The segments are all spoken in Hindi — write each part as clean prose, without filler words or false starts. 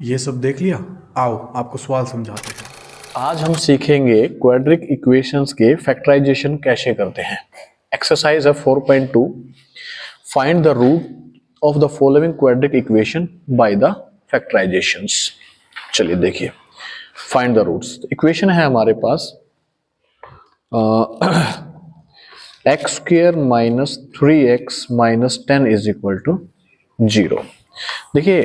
ये सब देख लिया, आओ आपको सवाल समझाते हैं। आज हम सीखेंगे क्वाड्रिक इक्वेशंस के फैक्टराइजेशन कैसे करते हैं। एक्सरसाइज है 4.2, find the root of the following quadratic equation by the factorisations. चलिए देखिए, फाइंड द रूट्स। इक्वेशन है हमारे पास x square minus 3x minus 10 is equal to 0। देखिए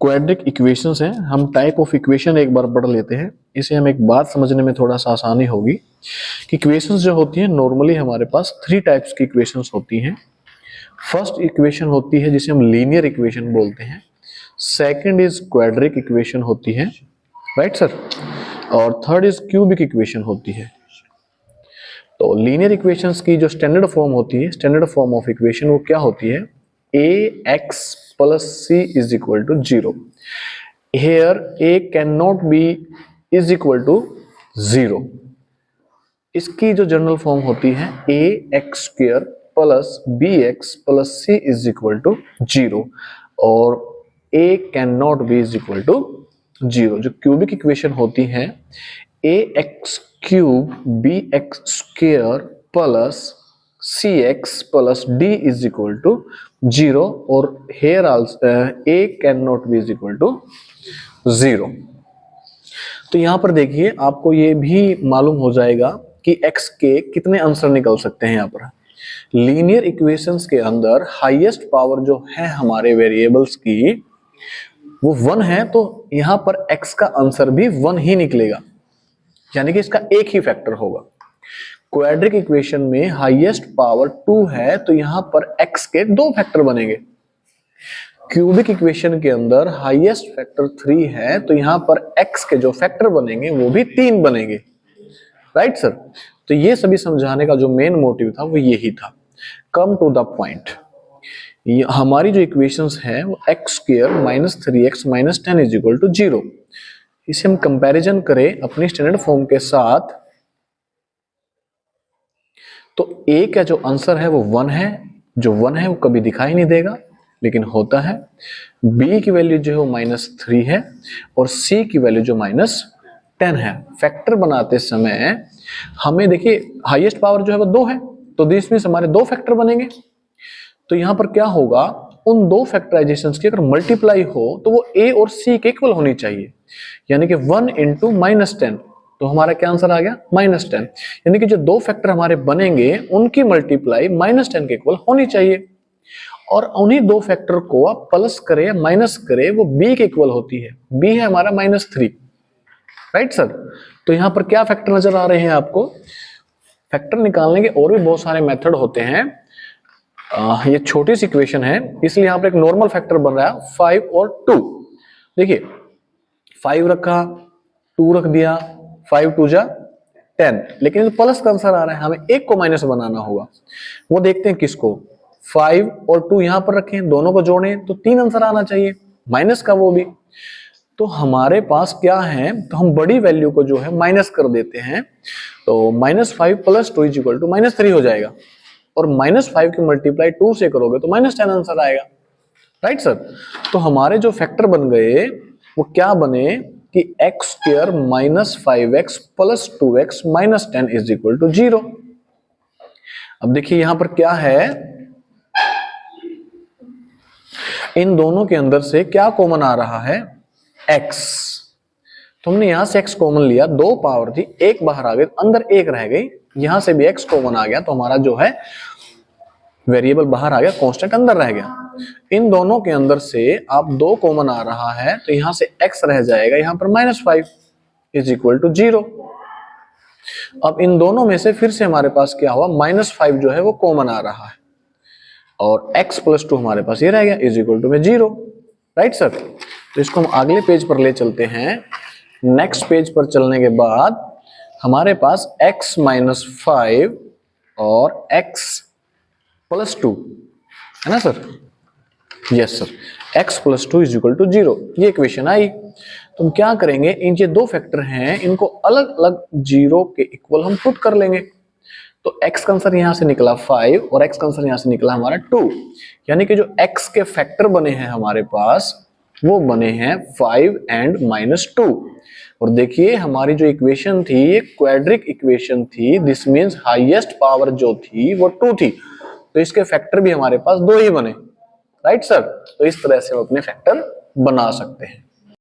क्वाड्रिक इक्वेशंस हैं, हम टाइप ऑफ इक्वेशन एक बार पढ़ लेते हैं, इसे हम एक बात समझने में थोड़ा सा आसानी होगी कि इक्वेशंस जो होती हैं नॉर्मली हमारे पास 3 टाइप्स की इक्वेशंस होती हैं। फर्स्ट इक्वेशन होती है जिसे हम लीनियर इक्वेशन बोलते हैं, सेकंड इज क्वाड्रिक इक्वेशन होती है, राइट सर, और थर्ड इज क्यूबिक इक्वेशन होती है। तो लीनियर इक्वेशंस की जो स्टैंडर्ड फॉर्म होती है, स्टैंडर्ड फॉर्म ऑफ इक्वेशन वो क्या होती है, ax plus c is equal to 0. Here a cannot be is equal to 0. इसकी जो जनरल फॉर्म होती है ax square plus bx plus c is equal to 0 और a cannot be is equal to 0। जो क्यूबिक इक्वेशन होती है ax cube bx square plus cx plus d is equal to 0 और here also a cannot be is equal to 0। तो यहां पर देखिए आपको ये भी मालूम हो जाएगा कि x के कितने आंसर निकल सकते हैं। यहाँ पर लीनियर इक्वेशंस के अंदर हाईएस्ट पावर जो है हमारे वेरिएबल्स की वो 1 है, तो यहां पर x का आंसर भी 1 ही निकलेगा, यानी कि इसका एक ही फैक्टर होगा। क्वाड्रिक इक्वेशन में हाईएस्ट पावर 2 है, तो यहां पर x के 2 फैक्टर बनेंगे। क्यूबिक इक्वेशन के अंदर हाईएस्ट फैक्टर 3 है, तो यहां पर x के जो फैक्टर बनेंगे वो भी 3 बनेंगे, राइट सर। तो ये सभी समझाने का जो मेन मोटिव था वो यही था। कम टू द पॉइंट, हमारी जो इक्वेशंस है वो x square minus 3x minus 10 is equal to 0। इसे हम कंपैरिजन करें अपनी स्टैंडर्ड फॉर्म के साथ, तो a का जो आंसर है वो 1 है, जो 1 है वो कभी दिखाई नहीं देगा लेकिन होता है। b की वैल्यू जो है वो -3 है और c की वैल्यू जो -10 है। फैक्टर बनाते समय हमें देखिए हाईएस्ट पावर जो है वो 2 है, तो इसमें हमारे 2 फैक्टर बनेंगे। तो यहां पर क्या होगा, उन 2 फैक्टराइजेशंस की अगर मल्टीप्लाई हो तो वो a और c के इक्वल होनी चाहिए, यानी कि 1 इंटू -10, तो हमारा क्या आंसर आ गया -10। यानी कि जो 2 फैक्टर हमारे बनेंगे उनकी मल्टीप्लाई -10 के इक्वल होनी चाहिए, और उन्हीं 2 फैक्टर को आप प्लस करें या माइनस करें वो b के इक्वल होती है। b है हमारा -3, राइट सर। तो यहां पर क्या फैक्टर नजर आ रहे हैं आपको, फैक्टर निकालने के और भी बहुत सारे मेथड होते हैं। ये छोटी सी इक्वेशन है इसलिए यहां पर एक नॉर्मल फैक्टर बन रहा है 5 और 2। देखिए 5 रखा, 2 रख दिया, 5 2 जा 10, लेकिन प्लस का आंसर आ रहा है, हमें एक को माइनस बनाना होगा। वो देखते हैं किसको, 5 और 2 यहां पर रखें, दोनों को जोड़ें तो 3 आंसर आना चाहिए माइनस का, वो भी। तो हमारे पास क्या है, तो हम बड़ी वैल्यू को जो है माइनस कर देते हैं, तो -5 + 2 इज इक्वल टू -3 हो जाएगा, और -5 की मल्टीप्लाई 2 से करोगे तो -10 आंसर आएगा, राइट सर। तो हमारे जो फैक्टर बन गए वो क्या बने कि x square -5x + 2x - 10 is equal to 0। अब देखिए यहां पर क्या है, इन दोनों के अंदर से क्या कॉमन आ रहा है, x। तो हमने यहां से x कॉमन लिया, 2 पावर थी, 1 बाहर आ गई, अंदर 1 रह गई, यहां से भी x कॉमन आ गया, तो हमारा जो है वेरिएबल बाहर आ गया, कांस्टेंट अंदर रह गया। इन दोनों के अंदर से आप 2 कॉमन आ रहा है, तो यहां से x रह जाएगा, यहां पर -5 इज इक्वल टू 0। अब इन दोनों में से फिर से हमारे पास क्या हुआ, -5 जो है वो कॉमन आ रहा है, और x + 2 हमारे पास ये रह गया इज इक्वल टू में 0, राइट सर। तो इसको हम अगले पेज पर ले चलते हैं। नेक्स्ट पेज पर चलने के बाद हमारे पास x - 5 और x + 2 है ना sir, yes sir, x + 2 is equal to 0, ये इक्वेशन आई। तो हम क्या करेंगे, इन ये 2 फैक्टर हैं, इनको अलग अलग 0 के इक्वल हम पुट कर लेंगे। तो x का आंसर यहां से निकला 5 और x का आंसर यहां से निकला हमारा 2, यानी कि जो x के फैक्टर बने हैं हमारे पास वो बने हैं 5 एंड -2। और देखिए हमारी जो इक्वेशन थी ये क्वाड्रिक इक्वेशन थी, दिस मींस हाईएस्ट पावर जो थी वो 2 थी, तो इसके फैक्टर भी हमारे पास 2 ही बने, राइट सर। तो इस तरह से हम अपने फैक्टर बना सकते हैं।